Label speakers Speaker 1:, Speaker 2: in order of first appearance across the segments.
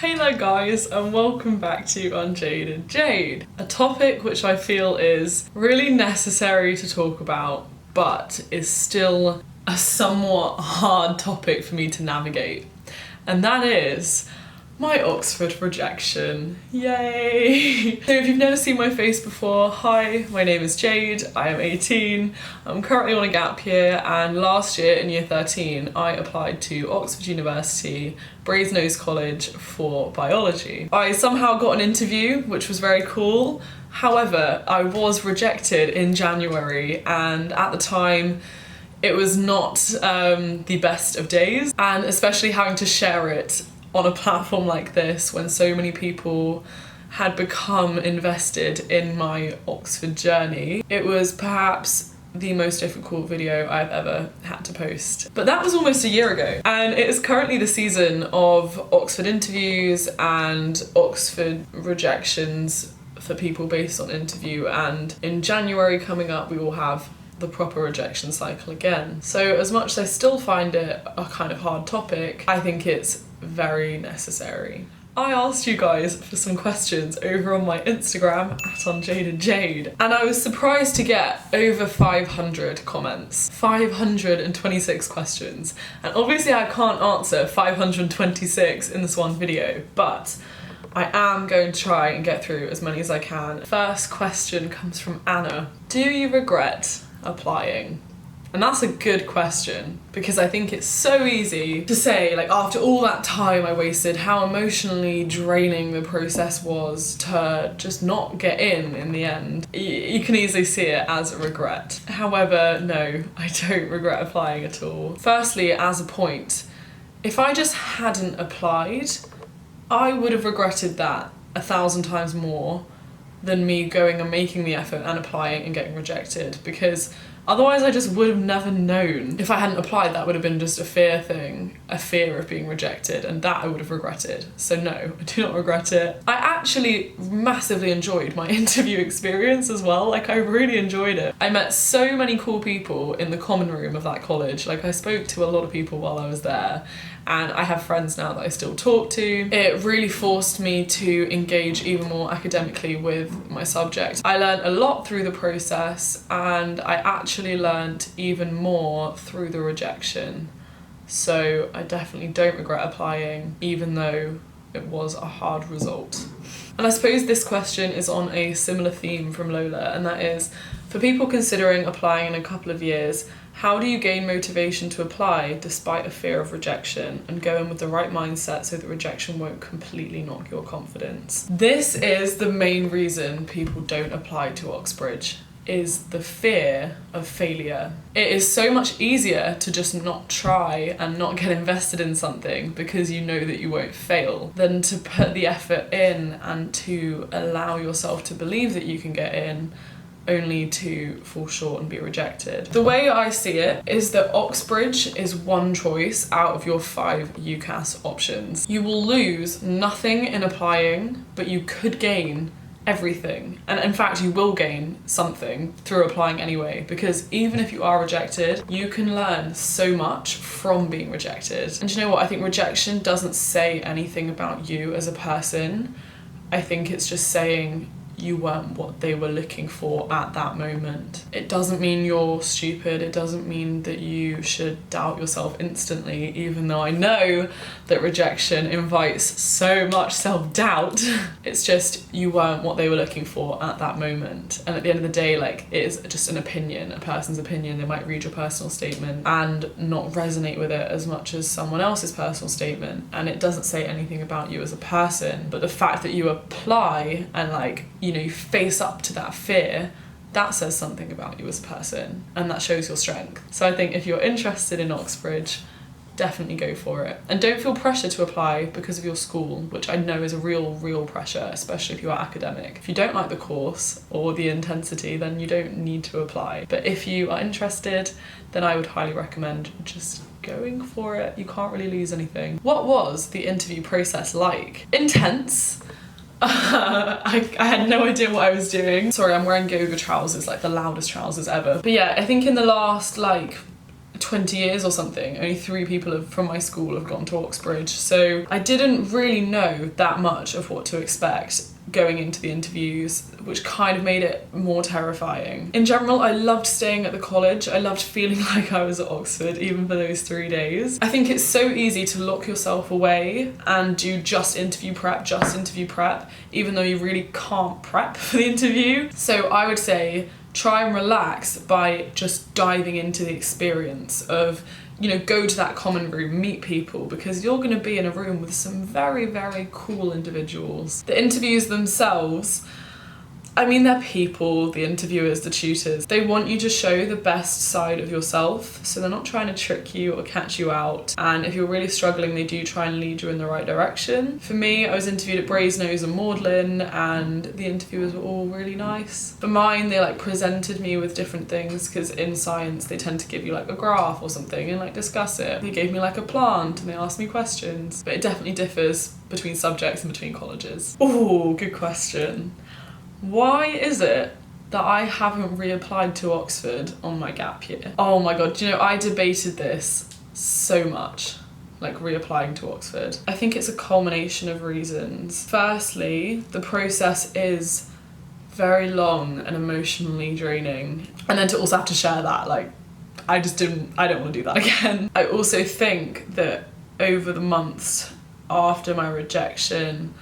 Speaker 1: Hey there guys, and welcome back to UnJaded Jade, a topic which I feel is really necessary to talk about, but is still a somewhat hard topic for me to navigate, and that is my Oxford rejection. Yay! So if you've never seen my face before, hi, my name is Jade, I am 18, I'm currently on a gap year, and last year in year 13 I applied to Oxford University, Brasenose College for biology. I somehow got an interview, which was very cool. However, I was rejected in January, and at the time it was not the best of days, and especially having to share it on a platform like this when so many people had become invested in my Oxford journey. It was perhaps the most difficult video I've ever had to post. But that was almost a year ago, and it is currently the season of Oxford interviews and Oxford rejections for people based on interview, and in January coming up we will have the proper rejection cycle again. So as much as I still find it a kind of hard topic, I think it's very necessary. I asked you guys for some questions over on my Instagram at UnJadedJade, and I was surprised to get over 500 comments, 526 questions, and obviously I can't answer 526 in this one video, but I am going to try and get through as many as I can. First question comes from Anna. Do you regret applying? And that's a good question, because I think it's so easy to say, like, after all that time I wasted, how emotionally draining the process was to just not get in the end. You can easily see it as a regret. However, no, I don't regret applying at all. Firstly, as a point, if I just hadn't applied, I would have regretted that 1,000 times more than me going and making the effort and applying and getting rejected, because otherwise I just would have never known. If I hadn't applied, that would have been just a fear thing, a fear of being rejected, and that I would have regretted. So no, I do not regret it. I actually massively enjoyed my interview experience as well. Like, I really enjoyed it. I met so many cool people in the common room of that college. Like, I spoke to a lot of people while I was there, and I have friends now that I still talk to. It really forced me to engage even more academically with my subject. I learned a lot through the process, and I actually learned even more through the rejection. So I definitely don't regret applying, even though it was a hard result. And I suppose this question is on a similar theme from Lola, and that is, for people considering applying in a couple of years, how do you gain motivation to apply despite a fear of rejection and go in with the right mindset so that rejection won't completely knock your confidence? This is the main reason people don't apply to Oxbridge, is the fear of failure. It is so much easier to just not try and not get invested in something because you know that you won't fail than to put the effort in and to allow yourself to believe that you can get in only to fall short and be rejected. The way I see it is that Oxbridge is one choice out of your 5 UCAS options. You will lose nothing in applying, but you could gain everything. And in fact, you will gain something through applying anyway, because even if you are rejected, you can learn so much from being rejected. And you know what? I think rejection doesn't say anything about you as a person. I think it's just saying you weren't what they were looking for at that moment. It doesn't mean you're stupid, it doesn't mean that you should doubt yourself instantly, even though I know that rejection invites so much self-doubt. It's just you weren't what they were looking for at that moment. And at the end of the day, like, it is just an opinion, a person's opinion. They might read your personal statement and not resonate with it as much as someone else's personal statement, and it doesn't say anything about you as a person. But the fact that you apply and, like, you know, you face up to that fear, that says something about you as a person, and that shows your strength. So I think if you're interested in Oxbridge, definitely go for it. And don't feel pressure to apply because of your school, which I know is a real pressure, especially if you are academic. If you don't like the course or the intensity, then you don't need to apply. But if you are interested, then I would highly recommend just going for it. You can't really lose anything. What was the interview process like? Intense. I had no idea what I was doing. Sorry, I'm wearing yoga trousers, like the loudest trousers ever. But yeah, I think in the last, like, 20 years or something, only 3 people from my school have gone to Oxbridge. So I didn't really know that much of what to expect going into the interviews, which kind of made it more terrifying. In general, I loved staying at the college. I loved feeling like I was at Oxford, even for those 3 days. I think it's so easy to lock yourself away and do just interview prep, even though you really can't prep for the interview. So I would say try and relax by just diving into the experience of, you know, go to that common room, meet people, because you're going to be in a room with some very, very cool individuals. The interviews themselves, I mean, they're people, the interviewers, the tutors. They want you to show the best side of yourself, so they're not trying to trick you or catch you out. And if you're really struggling, they do try and lead you in the right direction. For me, I was interviewed at Brasenose and Magdalen, and the interviewers were all really nice. For mine, they like presented me with different things, because in science, they tend to give you like a graph or something and like discuss it. They gave me like a plant and they asked me questions, but it definitely differs between subjects and between colleges. Oh, good question. Why is it that I haven't reapplied to Oxford on my gap year? Oh my god, you know, I debated this so much, like reapplying to Oxford. I think it's a culmination of reasons. Firstly, the process is very long and emotionally draining. And then to also have to share that, like, I don't want to do that again. I also think that over the months after my rejection,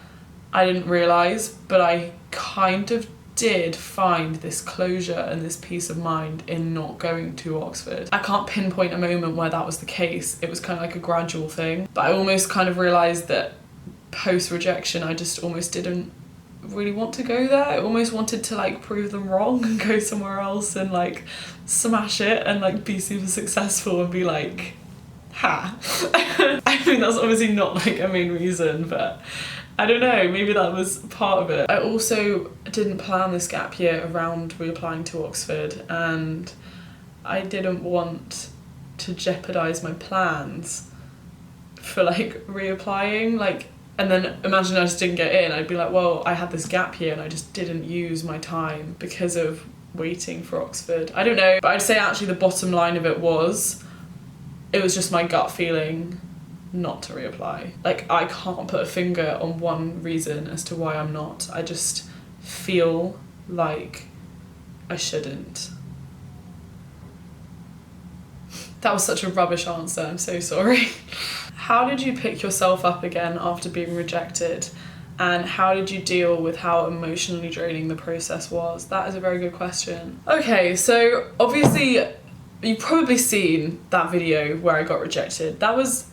Speaker 1: I didn't realise, but I kind of did find this closure and this peace of mind in not going to Oxford. I can't pinpoint a moment where that was the case. It was kind of like a gradual thing. But I almost kind of realised that post-rejection, I just almost didn't really want to go there. I almost wanted to like prove them wrong and go somewhere else and like smash it and like be super successful and be like, ha. I mean, that's obviously not like a main reason, but I don't know, maybe that was part of it. I also didn't plan this gap year around reapplying to Oxford, and I didn't want to jeopardise my plans for like reapplying. Like, and then imagine I just didn't get in. I'd be like, well, I had this gap year and I just didn't use my time because of waiting for Oxford. I don't know, but I'd say actually the bottom line of it was just my gut feeling not to reapply. Like, I can't put a finger on one reason as to why I'm not. I just feel like I shouldn't. That was such a rubbish answer, I'm so sorry. How did you pick yourself up again after being rejected? And how did you deal with how emotionally draining the process was? That is a very good question. Okay, so obviously you've probably seen that video where I got rejected. That was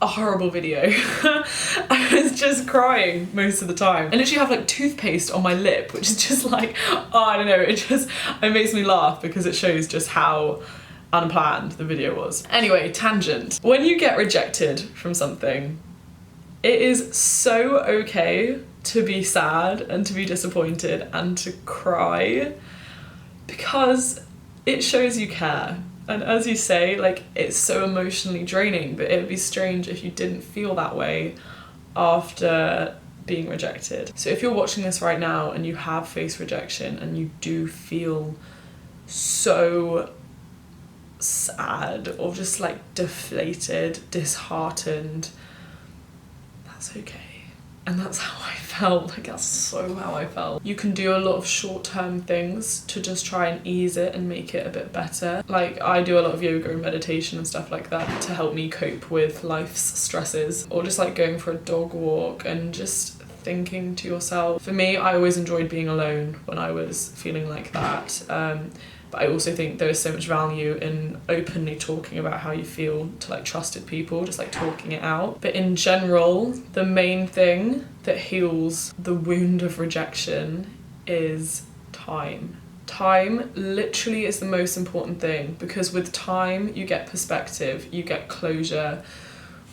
Speaker 1: a horrible video. I was just crying most of the time. I literally have like toothpaste on my lip, which is just like, oh, I don't know, it makes me laugh because it shows just how unplanned the video was. Anyway, tangent. When you get rejected from something, it is so okay to be sad and to be disappointed and to cry because it shows you care. And as you say, like, it's so emotionally draining, but it would be strange if you didn't feel that way after being rejected. So if you're watching this right now and you have faced rejection and you do feel so sad or just like deflated, disheartened, that's okay. And that's how I felt, like that's so how I felt. You can do a lot of short-term things to just try and ease it and make it a bit better. Like, I do a lot of yoga and meditation and stuff like that to help me cope with life's stresses, or just like going for a dog walk and just thinking to yourself. For me, I always enjoyed being alone when I was feeling like that. But I also think there is so much value in openly talking about how you feel to like trusted people, just like talking it out. But in general, the main thing that heals the wound of rejection is time. Time literally is the most important thing, because with time you get perspective, you get closure.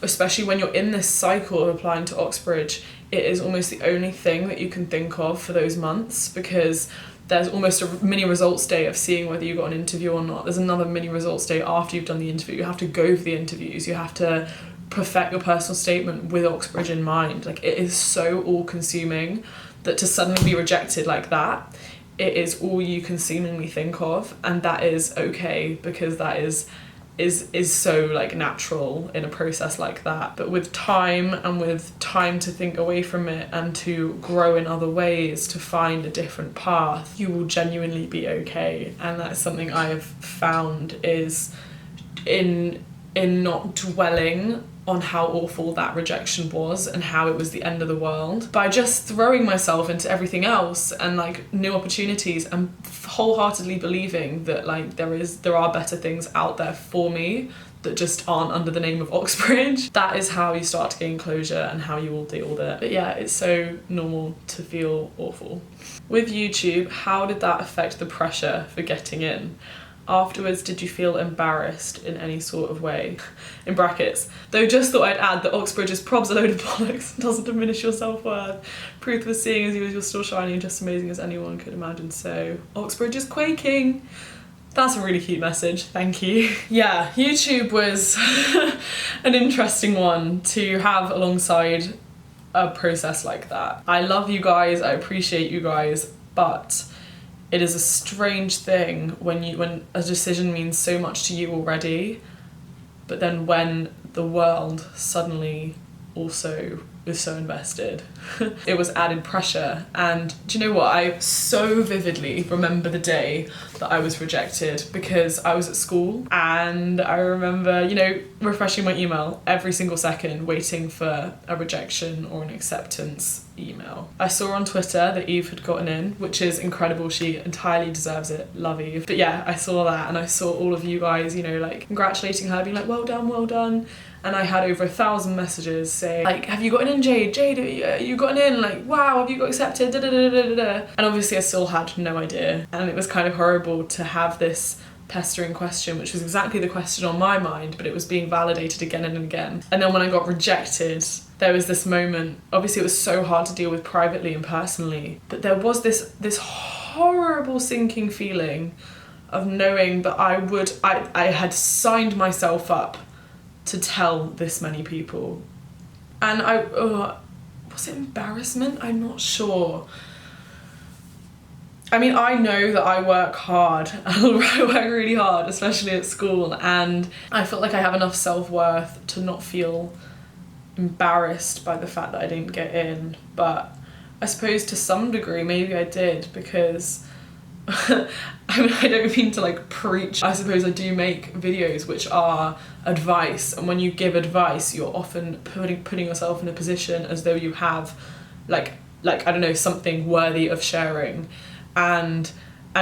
Speaker 1: Especially when you're in this cycle of applying to Oxbridge, it is almost the only thing that you can think of for those months, because there's almost a mini results day of seeing whether you got an interview or not. There's another mini results day after you've done the interview. You have to go for the interviews. You have to perfect your personal statement with Oxbridge in mind. Like, it is so all-consuming that to suddenly be rejected like that, it is all you can seemingly think of, and that is okay, because that is is so like natural in a process like that. But with time, and with time to think away from it and to grow in other ways, to find a different path, you will genuinely be okay. And that's something I have found is in not dwelling on how awful that rejection was and how it was the end of the world, by just throwing myself into everything else and like new opportunities, and wholeheartedly believing that like there are better things out there for me that just aren't under the name of Oxbridge. That is how you start to gain closure and how you will deal with it. But yeah, it's so normal to feel awful. With YouTube, how did that affect the pressure for getting in? Afterwards, did you feel embarrassed in any sort of way? In brackets, though just thought I'd add that Oxbridge's probs a load of bollocks, doesn't diminish your self-worth. Proof was seeing as you as you're still shining, just amazing as anyone could imagine. So Oxbridge is quaking. That's a really cute message, thank you. Yeah, YouTube was an interesting one to have alongside a process like that. I love you guys, I appreciate you guys, but it is a strange thing when a decision means so much to you already, but then when the world suddenly also was so invested, it was added pressure. And do you know what? I so vividly remember the day that I was rejected, because I was at school and I remember, you know, refreshing my email every single second, waiting for a rejection or an acceptance email. I saw on Twitter that Eve had gotten in, which is incredible. She entirely deserves it. Love Eve. But yeah, I saw that, and I saw all of you guys, you know, like congratulating her, being like, well done, well done. And I had over 1,000 messages saying like, have you gotten in, Jade? Jade, you gotten in? Like, wow, have you got accepted? Da, da, da, da, da, da. And obviously I still had no idea. And it was kind of horrible to have this pestering question, which was exactly the question on my mind, but it was being validated again and again. And then when I got rejected, there was this moment, obviously it was so hard to deal with privately and personally, but there was this horrible sinking feeling of knowing that I had signed myself up to tell this many people. And was it embarrassment? I'm not sure. I mean, I know that I work hard, I work really hard, especially at school, and I felt like I have enough self-worth to not feel embarrassed by the fact that I didn't get in. But I suppose to some degree maybe I did, because I mean, I don't mean to like preach. I suppose I do make videos which are advice, and when you give advice, you're often putting yourself in a position as though you have like I don't know, something worthy of sharing, and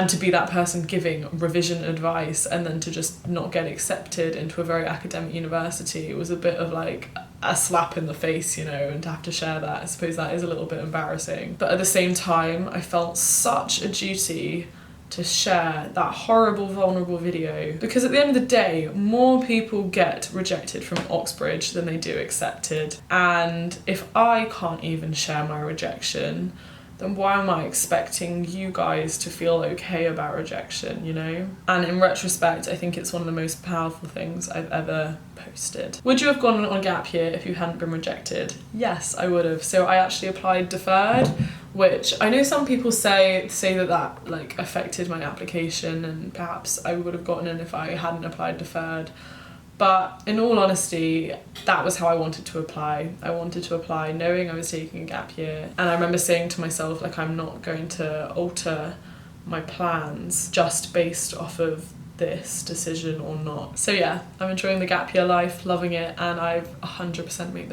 Speaker 1: to be that person giving revision advice and then to just not get accepted into a very academic university, it was a bit of like a slap in the face, you know, and to have to share that, I suppose that is a little bit embarrassing. But at the same time, I felt such a duty to share that horrible, vulnerable video, because at the end of the day, more people get rejected from Oxbridge than they do accepted. And if I can't even share my rejection, then why am I expecting you guys to feel okay about rejection, you know? And in retrospect, I think it's one of the most powerful things I've ever posted. Would you have gone on a gap year if you hadn't been rejected? Yes, I would have. So I actually applied deferred, which I know some people say that like affected my application, and perhaps I would have gotten in if I hadn't applied deferred. But in all honesty, that was how I wanted to apply. I wanted to apply knowing I was taking a gap year. And I remember saying to myself, like, I'm not going to alter my plans just based off of this decision or not. So yeah, I'm enjoying the gap year life, loving it, and I've 100% made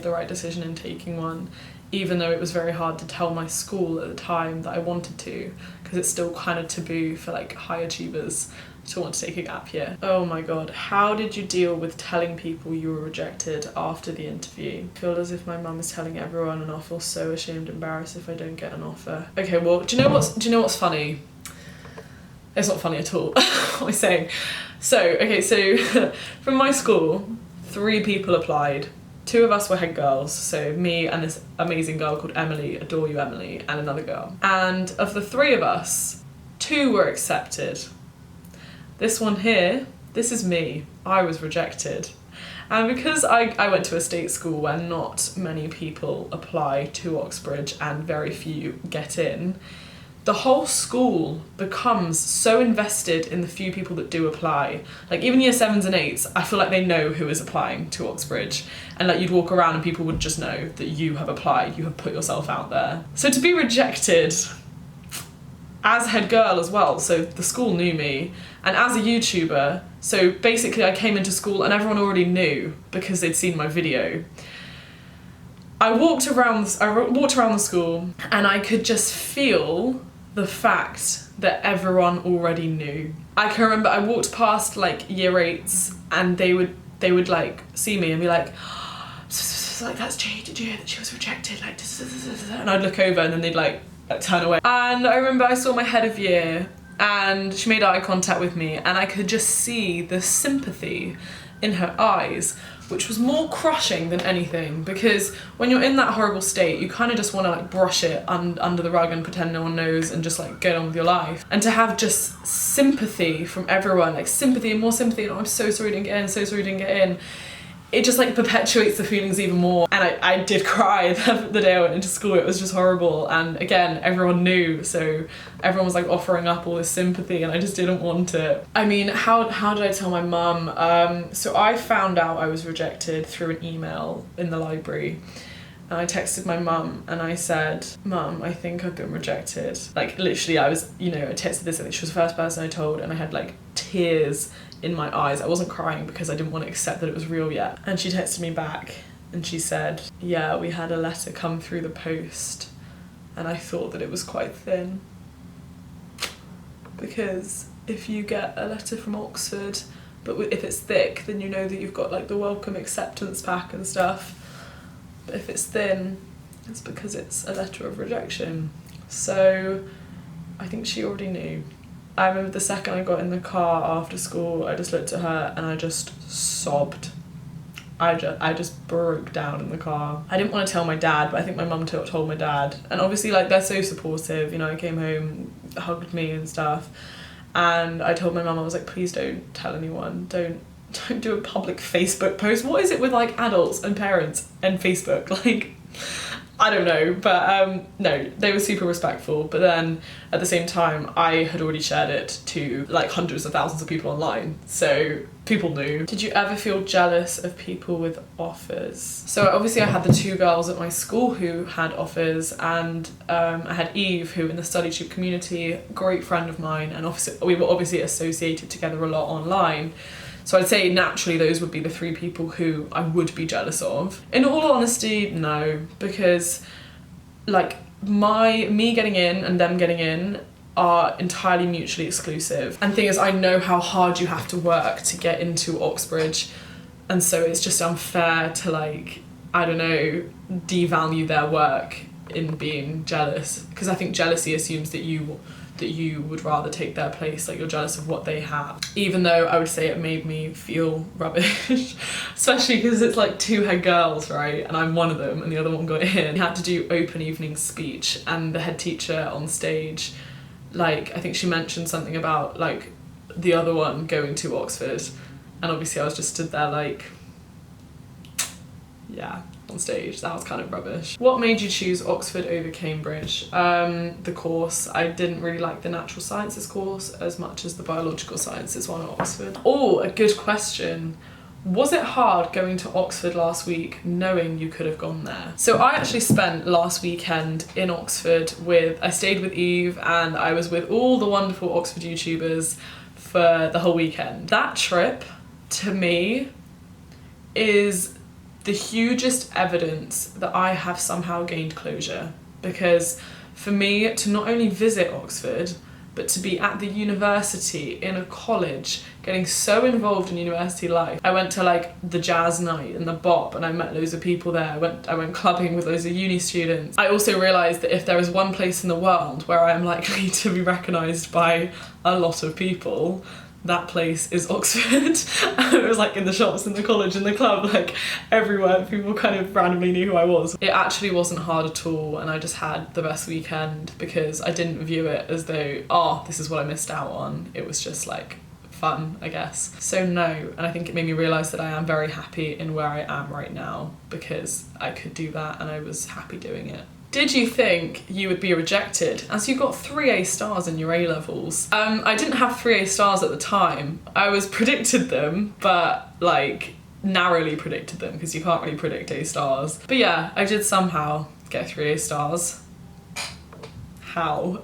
Speaker 1: the right decision in taking one, even though it was very hard to tell my school at the time that I wanted to, because it's still kind of taboo for like high achievers to want to take a gap year. Oh my god, how did you deal with telling people you were rejected after the interview? I feel as if my mum is telling everyone, and I'll feel so ashamed, embarrassed if I don't get an offer. Okay, well, do you know what's funny? It's not funny at all. What am I saying? So from my school, 3 people applied. 2 of us were head girls, so me and this amazing girl called Emily, adore you Emily, and another girl. And of the 3 of us, 2 were accepted. This one here, this is me. I was rejected. And because I went to a state school where not many people apply to Oxbridge and very few get in, the whole school becomes so invested in the few people that do apply. Like even year 7s and 8s, I feel like they know who is applying to Oxbridge. And like you'd walk around and people would just know that you have applied, you have put yourself out there. So to be rejected as head girl as well, so the school knew me, and as a YouTuber, so basically I came into school and everyone already knew because they'd seen my video. I walked around the school and I could just feel the fact that everyone already knew. I can remember I walked past like year 8s and they would like see me and be like, like that's Jade, did you hear that she was rejected? Like, and I'd look over and then they'd like turn away. And I remember I saw my head of year and she made eye contact with me and I could just see the sympathy in her eyes, which was more crushing than anything, because when you're in that horrible state, you kind of just want to like brush it under the rug and pretend no one knows and just like get on with your life. And to have just sympathy from everyone, like sympathy and more sympathy, and oh, I'm so sorry you didn't get in, so sorry you didn't get in. It just like perpetuates the feelings even more. And I did cry the day I went into school. It was just horrible. And again, everyone knew, so everyone was like offering up all this sympathy and I just didn't want it. I mean, how did I tell my mum? So I found out I was rejected through an email in the library. And I texted my mum and I said, Mum, I think I've been rejected. Like literally I was, I texted this, I think she was the first person I told, and I had like tears in my eyes. I wasn't crying because I didn't want to accept that it was real yet. And she texted me back and she said, yeah, we had a letter come through the post and I thought that it was quite thin. Because if you get a letter from Oxford, but if it's thick, then you know that you've got like the welcome acceptance pack and stuff. But if it's thin, it's because it's a letter of rejection. So I think she already knew. I remember the second I got in the car after school, I just looked at her and I just sobbed. I just broke down in the car. I didn't want to tell my dad, but I think my mum told my dad. And obviously like they're so supportive, I came home, hugged me and stuff. And I told my mum, I was like, please don't tell anyone. Don't do a public Facebook post. What is it with like adults and parents and Facebook? Like, I don't know, but no, they were super respectful. But then at the same time, I had already shared it to like hundreds of thousands of people online, so people knew. Did you ever feel jealous of people with offers? So obviously I had the 2 girls at my school who had offers, and I had Eve, who in the study tube community, great friend of mine, and we were obviously associated together a lot online. So I'd say naturally those would be the 3 people who I would be jealous of. In all honesty, no, because like me getting in and them getting in are entirely mutually exclusive. And the thing is, I know how hard you have to work to get into Oxbridge, and so it's just unfair to like, I don't know, devalue their work in being jealous, because I think jealousy assumes that you would rather take their place, like you're jealous of what they have. Even though I would say it made me feel rubbish, especially because it's like 2 head girls, right? And I'm one of them and the other one got in. We had to do open evening speech, and the head teacher on stage, like I think she mentioned something about like the other one going to Oxford, and obviously I was just stood there like, yeah, on stage. That was kind of rubbish. What made you choose Oxford over Cambridge? The course. I didn't really like the natural sciences course as much as the biological sciences one at Oxford. Oh, a good question. Was it hard going to Oxford last week knowing you could have gone there? So I actually spent last weekend in Oxford I stayed with Eve and I was with all the wonderful Oxford YouTubers for the whole weekend. That trip, to me, is the hugest evidence that I have somehow gained closure, because for me to not only visit Oxford, but to be at the university in a college, getting so involved in university life. I went to like the jazz night and the bop and I met loads of people there. I went clubbing with loads of uni students. I also realised that if there is one place in the world where I am likely to be recognised by a lot of people, that place is Oxford. It was like in the shops, in the college, in the club, like everywhere, people kind of randomly knew who I was. It actually wasn't hard at all, and I just had the best weekend because I didn't view it as though, oh, this is what I missed out on. It was just like fun, I guess. So no, and I think it made me realise that I am very happy in where I am right now because I could do that and I was happy doing it. Did you think you would be rejected as you got 3 A stars in your A-levels? I didn't have 3 A stars at the time. I was predicted them, but like narrowly predicted them because you can't really predict A stars. But yeah, I did somehow get 3 A stars. How?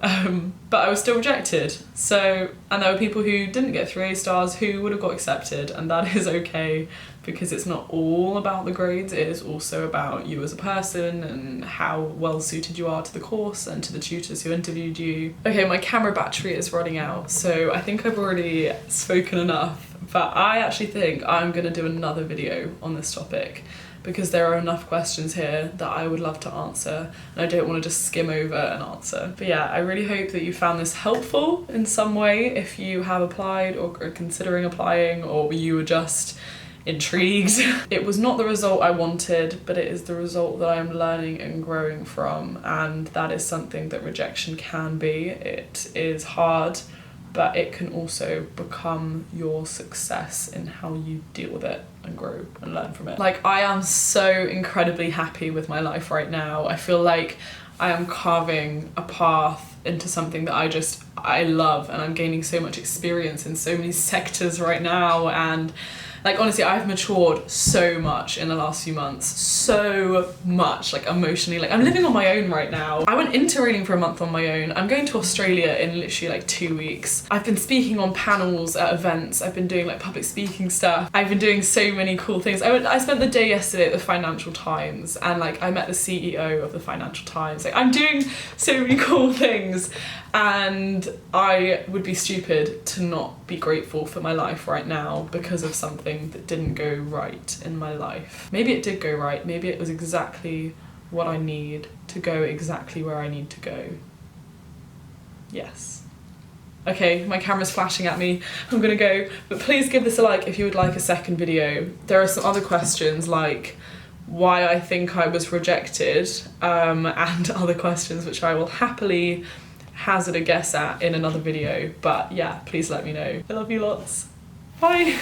Speaker 1: But I was still rejected. So, and there were people who didn't get 3 A stars who would have got accepted, and that is okay because it's not all about the grades, it is also about you as a person and how well suited you are to the course and to the tutors who interviewed you. Okay, my camera battery is running out, so I think I've already spoken enough, but I actually think I'm gonna do another video on this topic because there are enough questions here that I would love to answer and I don't want to just skim over an answer. But yeah, I really hope that you found this helpful in some way if you have applied or are considering applying, or you were just intrigued. It was not the result I wanted, but it is the result that I'm learning and growing from, and that is something that rejection can be. It is hard, but it can also become your success in how you deal with it and grow and learn from it. Like, I am so incredibly happy with my life right now. I feel like I am carving a path into something that I love, and I'm gaining so much experience in so many sectors right now, and like honestly, I've matured so much in the last few months, so much, like emotionally. Like, I'm living on my own right now. I went interrailing for a month on my own. I'm going to Australia in literally like 2 weeks. I've been speaking on panels at events. I've been doing like public speaking stuff. I've been doing so many cool things. I spent the day yesterday at the Financial Times, and like I met the CEO of the Financial Times. Like, I'm doing so many cool things, and I would be stupid to not be grateful for my life right now because of something that didn't go right in my life. Maybe it did go right, maybe it was exactly what I need to go exactly where I need to go. Yes. Okay, my camera's flashing at me, I'm gonna go, but please give this a like if you would like a second video. There are some other questions like why I think I was rejected, and other questions which I will happily hazard a guess at in another video, but yeah, please let me know. I love you lots. Bye.